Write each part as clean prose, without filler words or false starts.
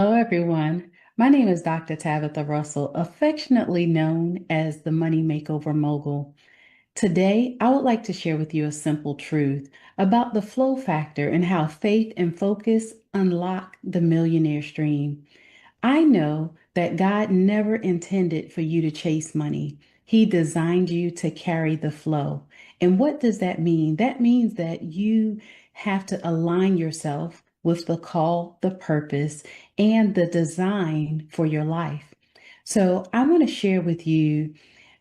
Hello, everyone. My name is Dr. Tabitha Russell, affectionately known as the Money Makeover Mogul. Today, I would like to share with you a simple truth about the flow factor and how faith and focus unlock the millionaire stream. I know that God never intended for you to chase money. He designed you to carry the flow. And what does that mean? That means that you have to align yourself with the call, the purpose, and the design for your life. So I want to share with you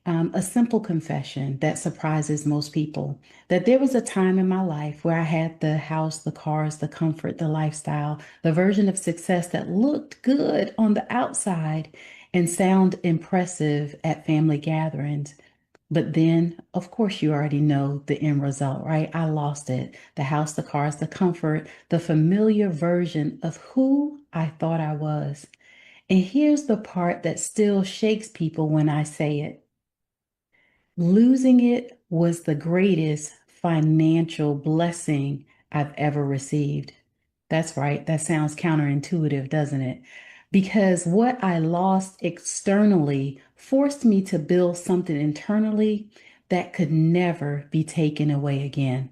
a simple confession that surprises most people that there was a time in my life where I had the house, the cars, the comfort, the lifestyle, the version of success that looked good on the outside and sound impressive at family gatherings. But then, of course, you already know the end result, right? I lost it. The house, the cars, the comfort, the familiar version of who I thought I was. And here's the part that still shakes people when I say it. Losing it was the greatest financial blessing I've ever received. That's right. That sounds counterintuitive, doesn't it? Because what I lost externally forced me to build something internally that could never be taken away again.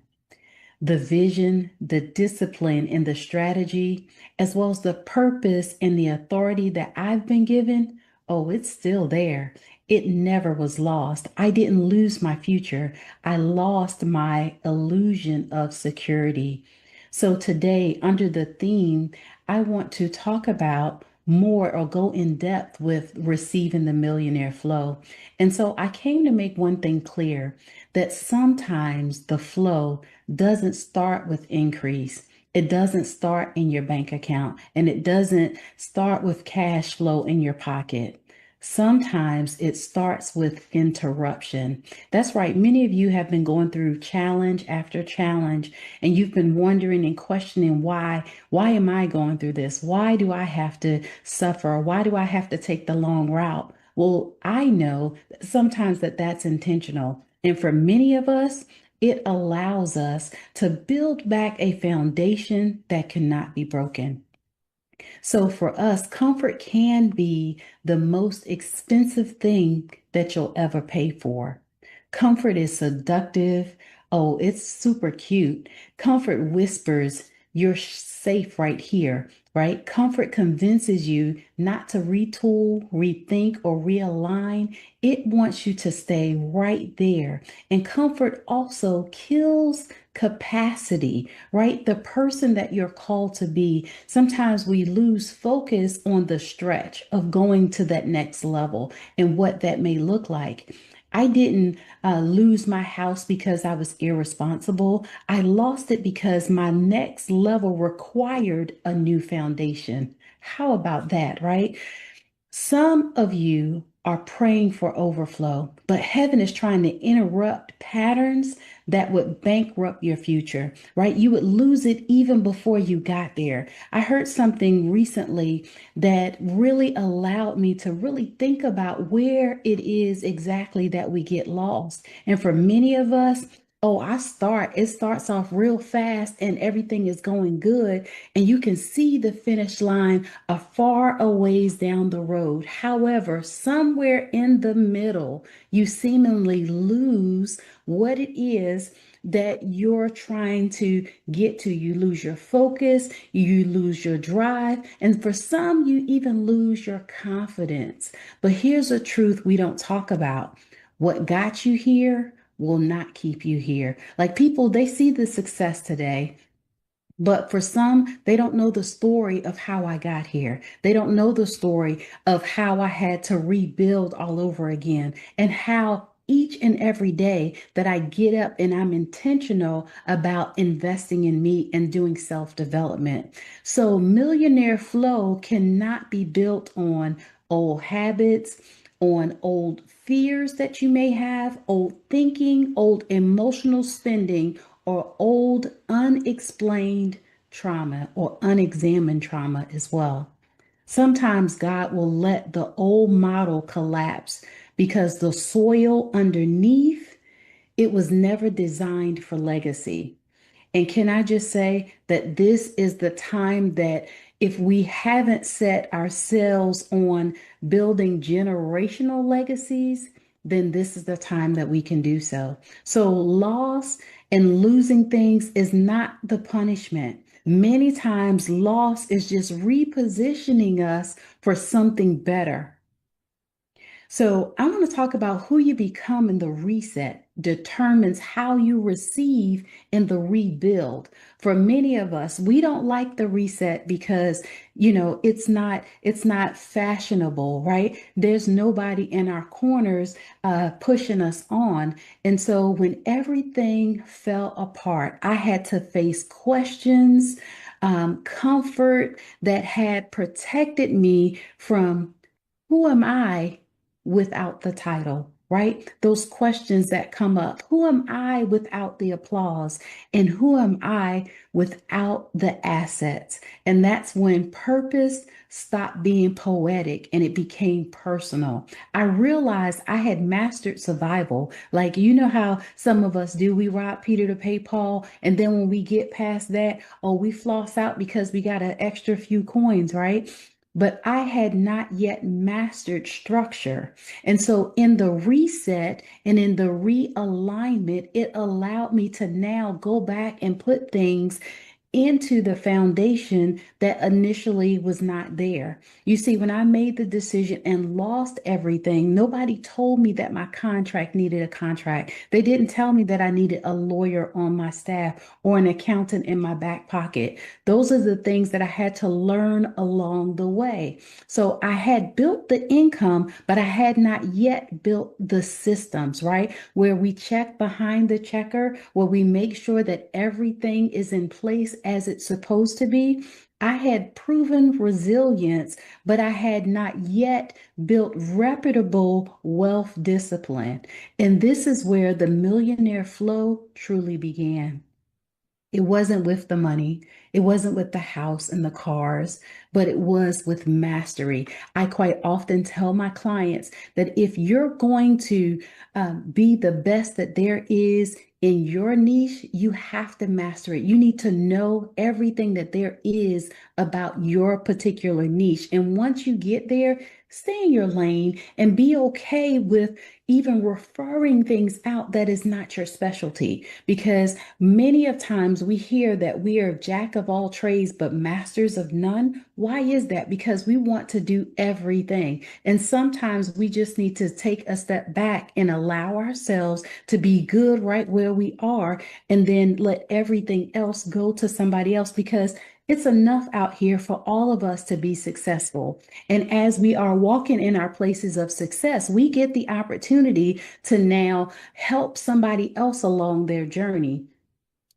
The vision, the discipline, and the strategy, as well as the purpose and the authority that I've been given, oh, it's still there. It never was lost. I didn't lose my future. I lost my illusion of security. So today, under the theme, I want to talk about more or go in depth with receiving the millionaire flow. And so I came to make one thing clear that sometimes the flow doesn't start with increase. It doesn't start in your bank account and it doesn't start with cash flow in your pocket. Sometimes it starts with interruption. That's right. Many of you have been going through challenge after challenge, and you've been wondering and questioning why. Why am I going through this? Why do I have to suffer? Why do I have to take the long route? Well, I know sometimes that's intentional. And for many of us, it allows us to build back a foundation that cannot be broken. So for us, comfort can be the most expensive thing that you'll ever pay for. Comfort is seductive. Oh, it's super cute. Comfort whispers, you're safe right here, right? Comfort convinces you not to retool, rethink, or realign. It wants you to stay right there. And comfort also kills capacity, right? The person that you're called to be. Sometimes we lose focus on the stretch of going to that next level and what that may look like. I didn't lose my house because I was irresponsible. I lost it because my next level required a new foundation. How about that, right? Some of you are praying for overflow, but heaven is trying to interrupt patterns that would bankrupt your future, right? You would lose it even before you got there. I heard something recently that really allowed me to really think about where it is exactly that we get lost. And for many of us, oh, it starts off real fast and everything is going good. And you can see the finish line a far a ways down the road. However, somewhere in the middle, you seemingly lose what it is that you're trying to get to. You lose your focus, you lose your drive, and for some, you even lose your confidence. But here's a truth we don't talk about. What got you here will not keep you here. Like people, they see the success today. But for some, they don't know the story of how I got here. They don't know the story of how I had to rebuild all over again and how each and every day that I get up and I'm intentional about investing in me and doing self-development. So millionaire flow cannot be built on old habits, on old fears that you may have, old thinking, old emotional spending, or old unexplained trauma or unexamined trauma as well. Sometimes God will let the old model collapse because the soil underneath, it was never designed for legacy. And can I just say that this is the time that if we haven't set ourselves on building generational legacies, then this is the time that we can do so. So, loss and losing things is not the punishment. Many times, loss is just repositioning us for something better. So, I want to talk about who you become in the reset determines how you receive in the rebuild. For many of us, we don't like the reset because, it's not fashionable, right? There's nobody in our corners pushing us on. And so when everything fell apart, I had to face questions, comfort that had protected me from who am I without the title, right? Those questions that come up. Who am I without the applause? And who am I without the assets? And that's when purpose stopped being poetic and it became personal. I realized I had mastered survival. Like, you know how some of us do, we rob Peter to pay Paul. And then when we get past that, oh, we floss out because we got an extra few coins, right? But I had not yet mastered structure. And so, in the reset and in the realignment, it allowed me to now go back and put things into the foundation that initially was not there. You see, when I made the decision and lost everything, nobody told me that my contract needed a contract. They didn't tell me that I needed a lawyer on my staff or an accountant in my back pocket. Those are the things that I had to learn along the way. So I had built the income, but I had not yet built the systems, right? Where we check behind the checker, where we make sure that everything is in place as it's supposed to be. I had proven resilience, but I had not yet built reputable wealth discipline. And this is where the millionaire flow truly began. It wasn't with the money. It wasn't with the house and the cars, but it was with mastery. I quite often tell my clients that if you're going to be the best that there is in your niche, you have to master it. You need to know everything that there is about your particular niche. And once you get there, stay in your lane and be okay with even referring things out that is not your specialty because many of times we hear that we are jack of all trades but masters of none. Why is that? Because we want to do everything. And sometimes we just need to take a step back and allow ourselves to be good right where we are and then let everything else go to somebody else because it's enough out here for all of us to be successful. And as we are walking in our places of success, we get the opportunity to now help somebody else along their journey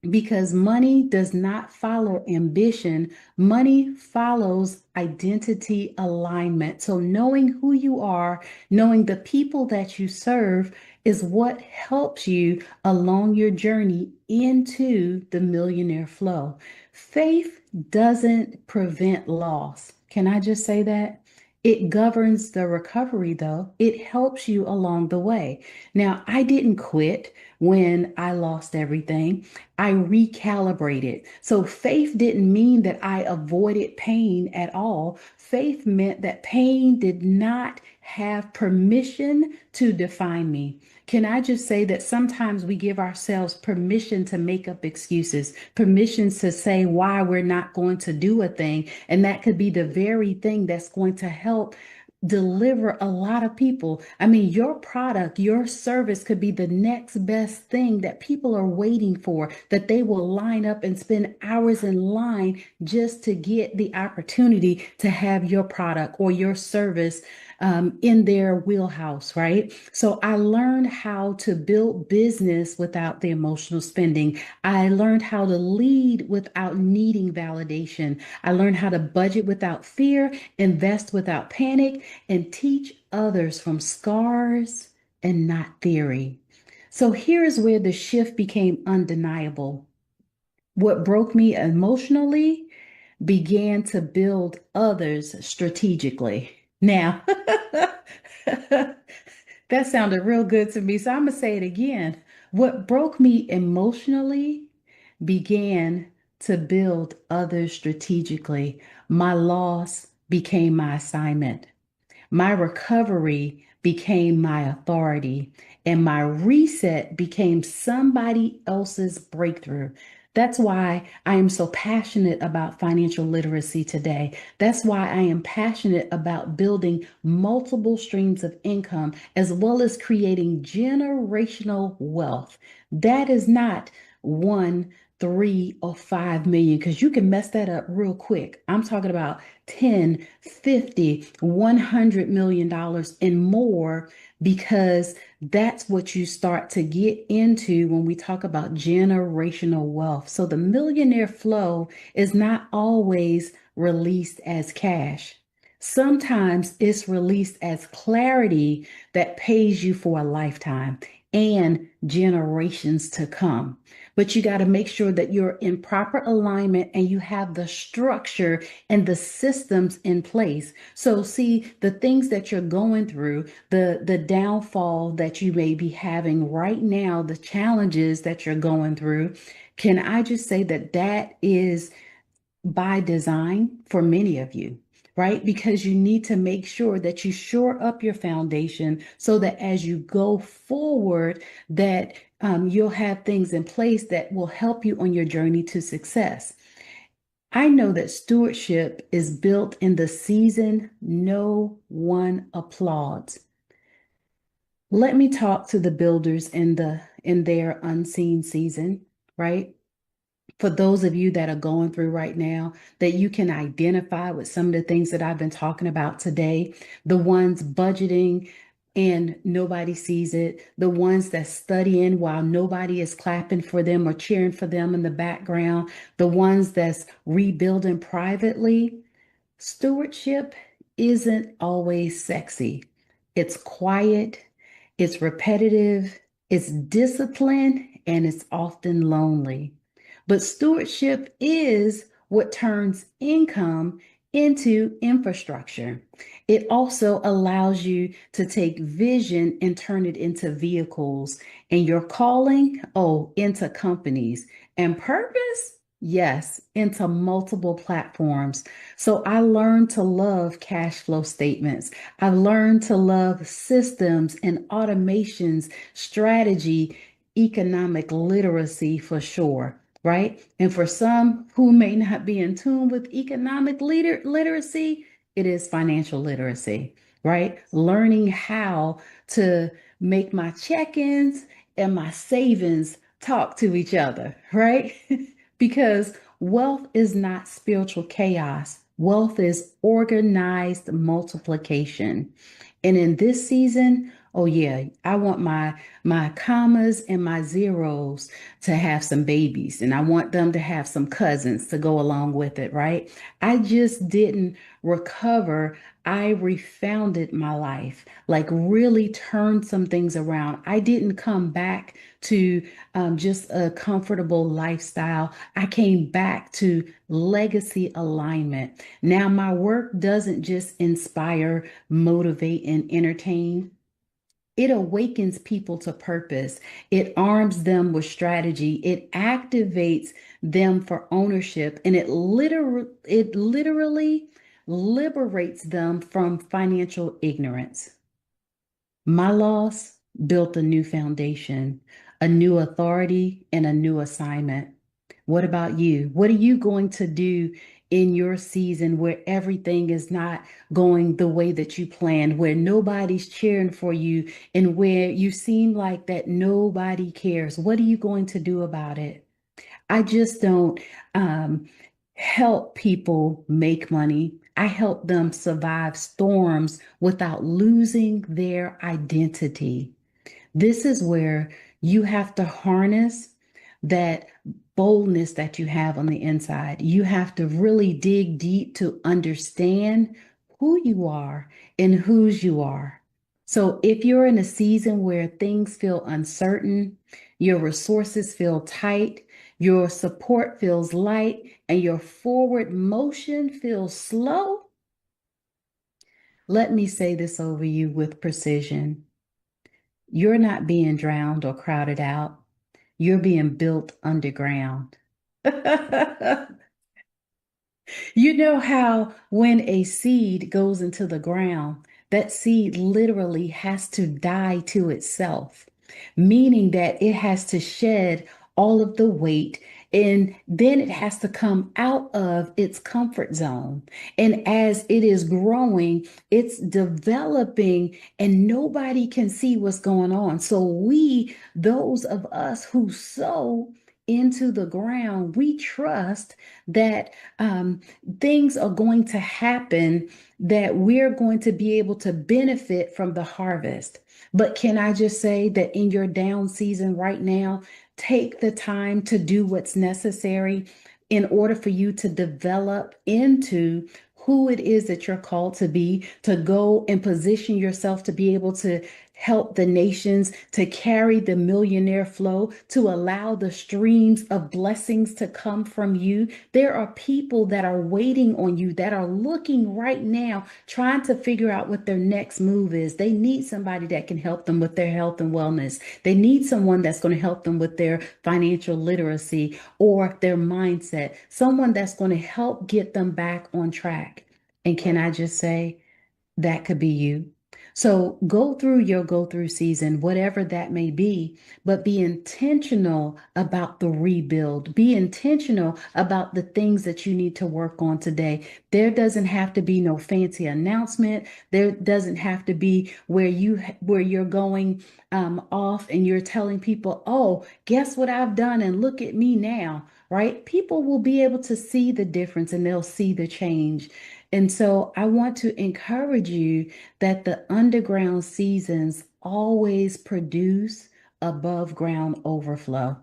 because money does not follow ambition. Money follows identity alignment. So knowing who you are, knowing the people that you serve is what helps you along your journey into the millionaire flow. Faith doesn't prevent loss. Can I just say that? It governs the recovery, though. It helps you along the way. Now, I didn't quit when I lost everything. I recalibrated. So faith didn't mean that I avoided pain at all. Faith meant that pain did not have permission to define me. Can I just say that sometimes we give ourselves permission to make up excuses, permissions to say why we're not going to do a thing. And that could be the very thing that's going to help deliver a lot of people. I mean, your product, your service could be the next best thing that people are waiting for, that they will line up and spend hours in line just to get the opportunity to have your product or your service in their wheelhouse, right? So I learned how to build business without the emotional spending. I learned how to lead without needing validation. I learned how to budget without fear, invest without panic, and teach others from scars and not theory. So here is where the shift became undeniable. What broke me emotionally began to build others strategically. Now, that sounded real good to me. So I'm going to say it again. What broke me emotionally began to build others strategically. My loss became my assignment. My recovery became my authority, and my reset became somebody else's breakthrough. That's why I am so passionate about financial literacy today. That's why I am passionate about building multiple streams of income as well as creating generational wealth. That is not one, 3 or 5 million, because you can mess that up real quick. I'm talking about 10, 50, $100 million and more, because that's what you start to get into when we talk about generational wealth. So the millionaire flow is not always released as cash. Sometimes it's released as clarity that pays you for a lifetime and generations to come. But you got to make sure that you're in proper alignment and you have the structure and the systems in place. So see the things that you're going through, the downfall that you may be having right now, the challenges that you're going through. Can I just say that that is by design for many of you, right? Because you need to make sure that you shore up your foundation so that as you go forward, that you'll have things in place that will help you on your journey to success. I know that stewardship is built in the season no one applauds. Let me talk to the builders in their unseen season, right? For those of you that are going through right now, that you can identify with some of the things that I've been talking about today, the ones budgeting and nobody sees it, the ones that studying while nobody is clapping for them or cheering for them in the background, the ones that's rebuilding privately. Stewardship isn't always sexy. It's quiet, it's repetitive, it's disciplined, and it's often lonely. But stewardship is what turns income into infrastructure. It also allows you to take vision and turn it into vehicles, and your calling, oh, into companies, and purpose, yes, into multiple platforms. So I learned to love cash flow statements. I learned to love systems and automations, strategy, economic literacy for sure, right? And for some who may not be in tune with economic literacy, it is financial literacy, right? Learning how to make my check-ins and my savings talk to each other, right? Because wealth is not spiritual chaos. Wealth is organized multiplication. And in this season, oh yeah, I want my commas and my zeros to have some babies, and I want them to have some cousins to go along with it, right? I just didn't recover. I refounded my life, like really turned some things around. I didn't come back to just a comfortable lifestyle. I came back to legacy alignment. Now, my work doesn't just inspire, motivate, and entertain. It awakens people to purpose. It arms them with strategy. It activates them for ownership, and it literally liberates them from financial ignorance. My loss built a new foundation, a new authority, and a new assignment. What about you? What are you going to do in your season where everything is not going the way that you planned, where nobody's cheering for you, and where you seem like that nobody cares? What are you going to do about it? I just don't um, help people make money. I help them survive storms without losing their identity. This is where you have to harness that boldness that you have on the inside. You have to really dig deep to understand who you are and whose you are. So if you're in a season where things feel uncertain, your resources feel tight, your support feels light, and your forward motion feels slow, let me say this over you with precision. You're not being drowned or crowded out. You're being built underground. You know how when a seed goes into the ground, that seed literally has to die to itself, meaning that it has to shed all of the weight and then it has to come out of its comfort zone. And as it is growing, it's developing and nobody can see what's going on. So those of us who sow into the ground, we trust that things are going to happen that we're going to be able to benefit from the harvest. But can I just say that in your down season right now, take the time to do what's necessary in order for you to develop into who it is that you're called to be, to go and position yourself to be able to help the nations, to carry the millionaire flow, to allow the streams of blessings to come from you. There are people that are waiting on you, that are looking right now, trying to figure out what their next move is. They need somebody that can help them with their health and wellness. They need someone that's going to help them with their financial literacy or their mindset, someone that's going to help get them back on track. And can I just say, that could be you. So go through your go through season, whatever that may be, but be intentional about the rebuild. Be intentional about the things that you need to work on today. There doesn't have to be no fancy announcement. There doesn't have to be where you're going off and you're telling people, "Oh, guess what I've done and look at me now." Right? People will be able to see the difference and they'll see the change. And so I want to encourage you that the underground seasons always produce above ground overflow.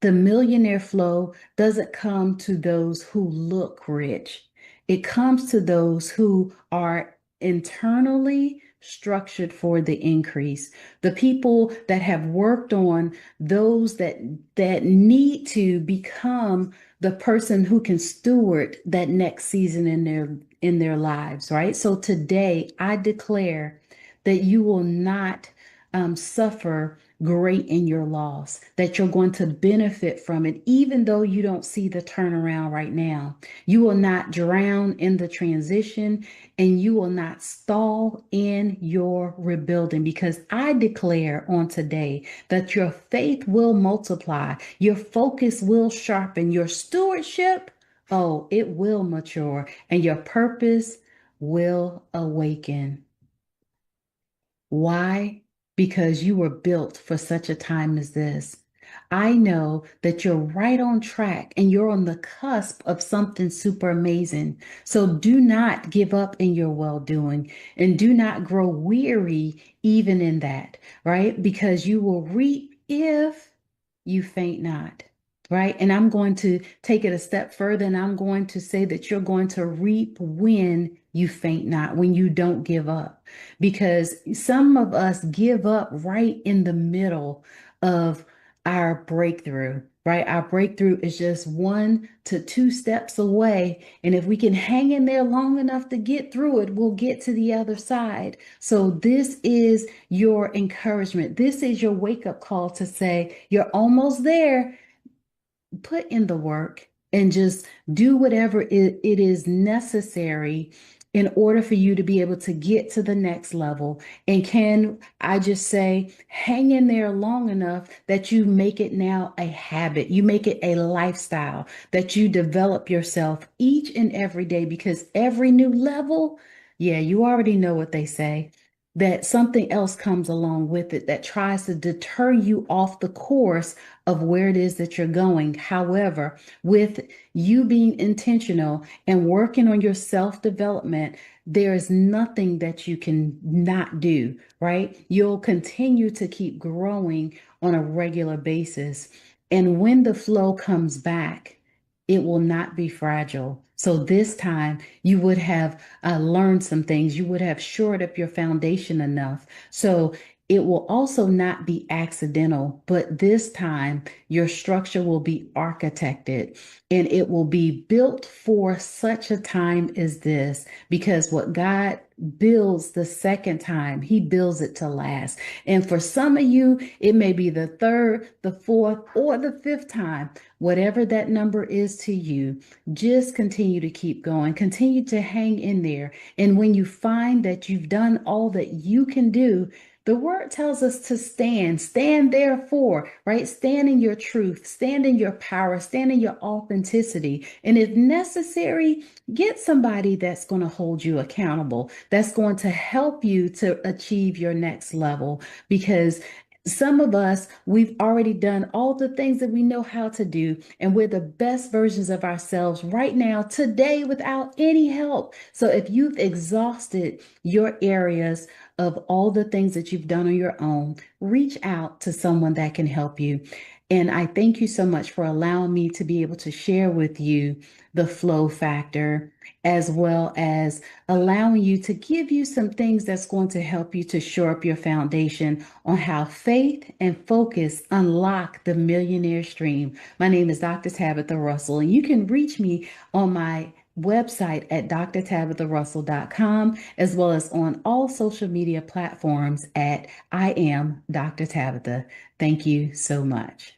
The millionaire flow doesn't come to those who look rich. It comes to those who are internally structured for the increase. The people that have worked on those that need to become the person who can steward that next season in their lives, right? So today I declare that you will not suffer great in your loss, that you're going to benefit from it, even though you don't see the turnaround right now. You will not drown in the transition and you will not stall in your rebuilding because I declare on today that your faith will multiply, your focus will sharpen, your stewardship, oh, it will mature, and your purpose will awaken. Why? Because you were built for such a time as this. I know that you're right on track and you're on the cusp of something super amazing. So do not give up in your well doing and do not grow weary even in that, right? Because you will reap if you faint not, right? And I'm going to take it a step further and I'm going to say that you're going to reap when you faint not, when you don't give up because some of us give up right in the middle of our breakthrough, right? Our breakthrough is just 1 to 2 steps away. And if we can hang in there long enough to get through it, we'll get to the other side. So this is your encouragement. This is your wake up call to say, you're almost there. Put in the work and just do whatever it is necessary in order for you to be able to get to the next level. And can I just say, hang in there long enough that you make it now a habit, you make it a lifestyle, that you develop yourself each and every day because every new level, yeah, you already know what they say. That something else comes along with it that tries to deter you off the course of where it is that you're going. However, with you being intentional and working on your self development, there is nothing that you can not do, right? You'll continue to keep growing on a regular basis. And when the flow comes back, it will not be fragile. So this time you would have learned some things. You would have shored up your foundation enough. So It will also not be accidental, but this time your structure will be architected and it will be built for such a time as this, because what God builds the second time, he builds it to last. And for some of you, it may be the third, the fourth, or the fifth time. Whatever that number is to you, just continue to keep going, continue to hang in there. And when you find that you've done all that you can do, the word tells us to stand therefore, right? Stand in your truth, stand in your power, stand in your authenticity. And if necessary, get somebody that's going to hold you accountable, that's going to help you to achieve your next level. Because some of us, we've already done all the things that we know how to do, and we're the best versions of ourselves right now, today, without any help. So if you've exhausted your areas of all the things that you've done on your own, reach out to someone that can help you. And I thank you so much for allowing me to be able to share with you the flow factor, as well as allowing you to give you some things that's going to help you to shore up your foundation on how faith and focus unlock the millionaire stream. My name is Dr. Tabatha Russell, and you can reach me on my website at drtabitharussell.com, as well as on all social media platforms at I am Dr. Tabatha. Thank you so much.